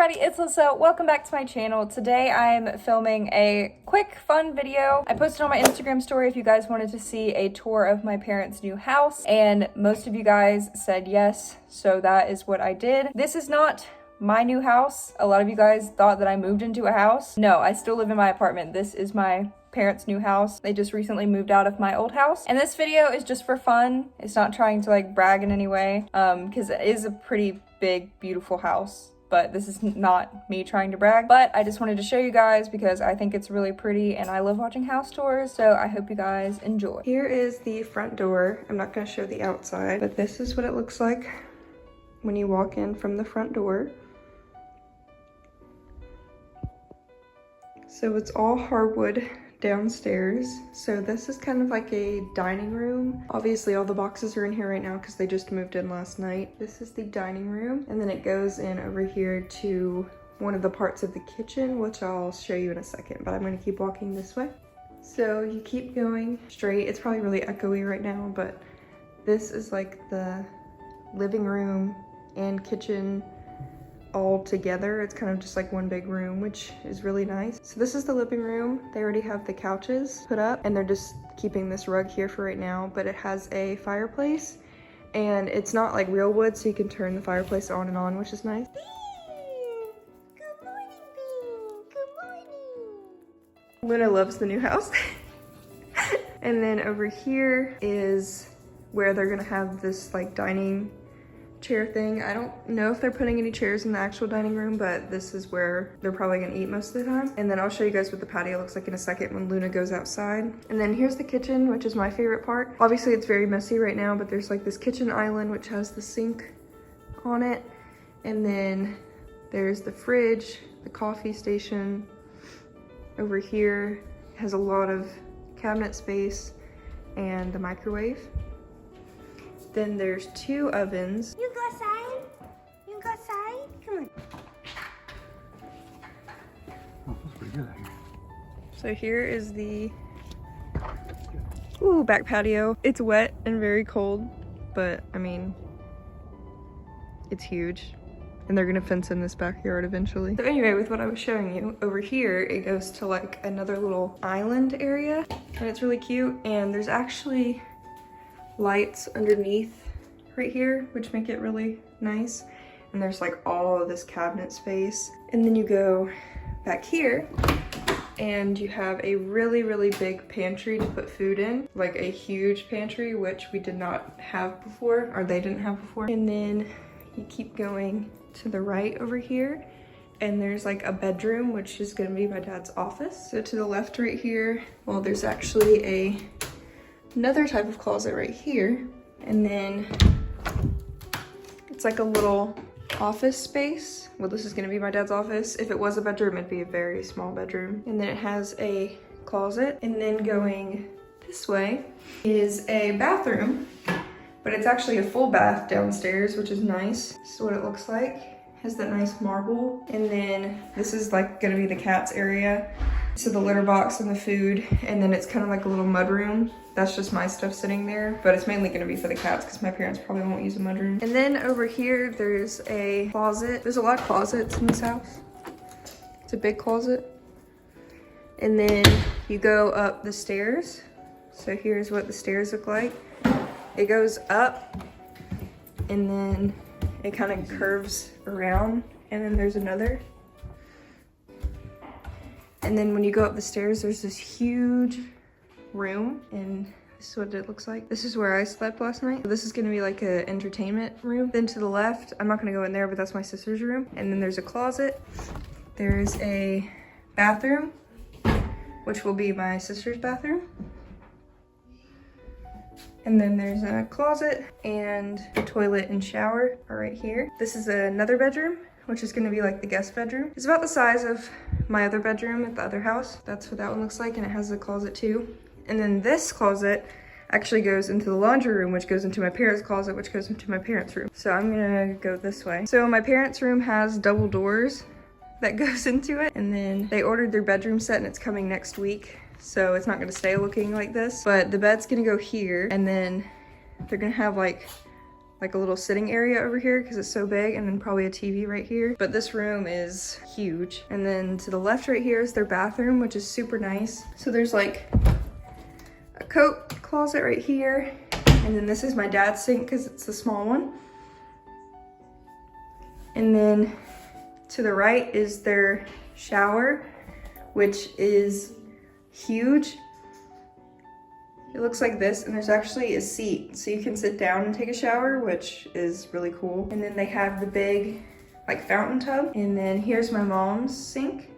everybody, it's Alyssa. Welcome back to my channel. Today I'm filming a quick, fun video. I posted on my Instagram story if you guys wanted to see a tour of my parents' new house, and most of you guys said yes, so that is what I did. This is not my new house. A lot of you guys thought that I moved into a house. No, I still live in my apartment. This is my parents' new house. They just recently moved out of my old house, and this video is just for fun. It's not trying to like brag in any way, because it is a pretty big, beautiful house. But this is not me trying to brag, but I just wanted to show you guys because I think it's really pretty and I love watching house tours, so I hope you guys enjoy. Here is the front door. I'm not going to show the outside, but this is what it looks like when you walk in from the front door. So it's all hardwood downstairs. So this is kind of like a dining room. Obviously all the boxes are in here right now because they just moved in last night. This is the dining room, and then it goes in over here to one of the parts of the kitchen, which I'll show you in a second, but I'm going to keep walking this way. So you keep going straight. It's probably really echoey right now, but this is like the living room and kitchen all together. It's kind of just like one big room, which is really nice. So this is the living room. They already have the couches put up and they're just keeping this rug here for right now, but it has a fireplace and it's not like real wood, so you can turn the fireplace on and on, which is nice. Bean! Good morning, Bean! Good morning! Luna loves the new house. And then over here is where they're gonna have this like dining chair thing. I don't know if they're putting any chairs in the actual dining room, but this is where they're probably gonna eat most of the time. And then I'll show you guys what the patio looks like in a second when Luna goes outside. And then here's the kitchen, which is my favorite part. Obviously it's very messy right now, but there's like this kitchen island which has the sink on it. And then there's the fridge, the coffee station. Over here has a lot of cabinet space and the microwave. Then there's two ovens. You go outside? You go outside? Come on. Oh, that's pretty good out here. So here is the back patio. It's wet and very cold, but I mean, it's huge. And they're gonna fence in this backyard eventually. So anyway, with what I was showing you, over here, it goes to like another little island area, and it's really cute. And there's actually lights underneath right here, which make it really nice. And there's like all of this cabinet space. And then you go back here and you have a really, really big pantry to put food in, like a huge pantry, which we did not have before, or they didn't have before. And then you keep going to the right over here, and there's like a bedroom, which is gonna be my dad's office. So to the left right here, well, there's actually another type of closet right here, and then it's like a little office space. Well, this is gonna be my dad's office. If it was a bedroom, it'd be a very small bedroom. And then it has a closet, and then going this way is a bathroom, but it's actually a full bath downstairs, which is nice. This is what it looks like. Has that nice marble. And then this is like gonna be the cat's area. So the litter box and the food, and then it's kind of like a little mud room. That's just my stuff sitting there, but it's mainly gonna be for the cats because my parents probably won't use a mud room. And then over here, there's a closet. There's a lot of closets in this house. It's a big closet. And then you go up the stairs. So here's what the stairs look like. It goes up and then it kind of curves around, and then there's another. And then when you go up the stairs, there's this huge room, and this is what it looks like. This is where I slept last night. This is gonna be like an entertainment room. Then to the left, I'm not gonna go in there, but that's my sister's room. And then there's a closet. There's a bathroom, which will be my sister's bathroom. And then there's a closet, and the toilet and shower are right here. This is another bedroom, which is gonna be like the guest bedroom. It's about the size of my other bedroom at the other house. That's what that one looks like, and it has a closet too. And then this closet actually goes into the laundry room, which goes into my parents' closet, which goes into my parents' room. So I'm gonna go this way. So my parents' room has double doors that goes into it, and then they ordered their bedroom set and it's coming next week. So it's not gonna stay looking like this, but the bed's gonna go here, and then they're gonna have like like a little sitting area over here because it's so big, and then probably a TV right here. But this room is huge. And then to the left right here is their bathroom, which is super nice. So there's like a coat closet right here. And then this is my dad's sink because it's the small one. And then to the right is their shower, which is huge. It looks like this, and there's actually a seat, so you can sit down and take a shower, which is really cool. And then they have the big, like, fountain tub. And then here's my mom's sink.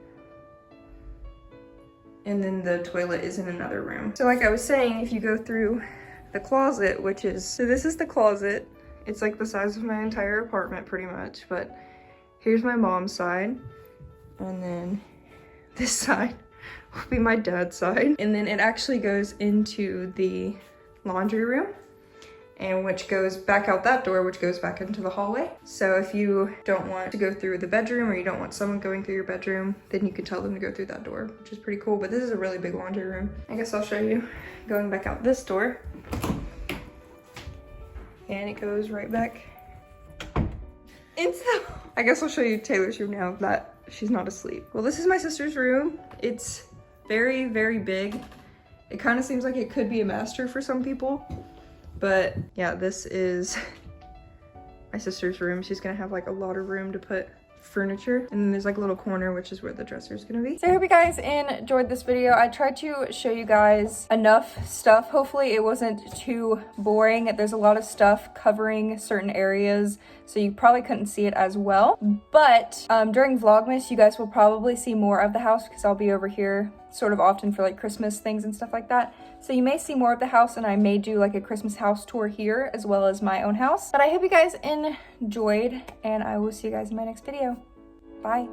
And then the toilet is in another room. So like I was saying, if you go through the closet, which is, so this is the closet. It's like the size of my entire apartment pretty much, but here's my mom's side. And then this side will be my dad's side. And then it actually goes into the laundry room, and which goes back out that door, which goes back into the hallway. So if you don't want to go through the bedroom, or you don't want someone going through your bedroom, then you can tell them to go through that door, which is pretty cool. But this is a really big laundry room. I guess I'll show you going back out this door. And it goes right back into the, I guess I'll show you Taylor's room now that she's not asleep. Well, this is my sister's room. It's very, very big. It kind of seems like it could be a master for some people, but yeah, this is my sister's room. She's gonna have like a lot of room to put furniture, and then there's like a little corner, which is where the dresser is gonna be. So I hope you guys enjoyed this video. I tried to show you guys enough stuff. Hopefully it wasn't too boring. There's a lot of stuff covering certain areas, so you probably couldn't see it as well. But during Vlogmas, you guys will probably see more of the house because I'll be over here sort of often for like Christmas things and stuff like that. So you may see more of the house, and I may do like a Christmas house tour here as well as my own house. But I hope you guys enjoyed, and I will see you guys in my next video. Bye.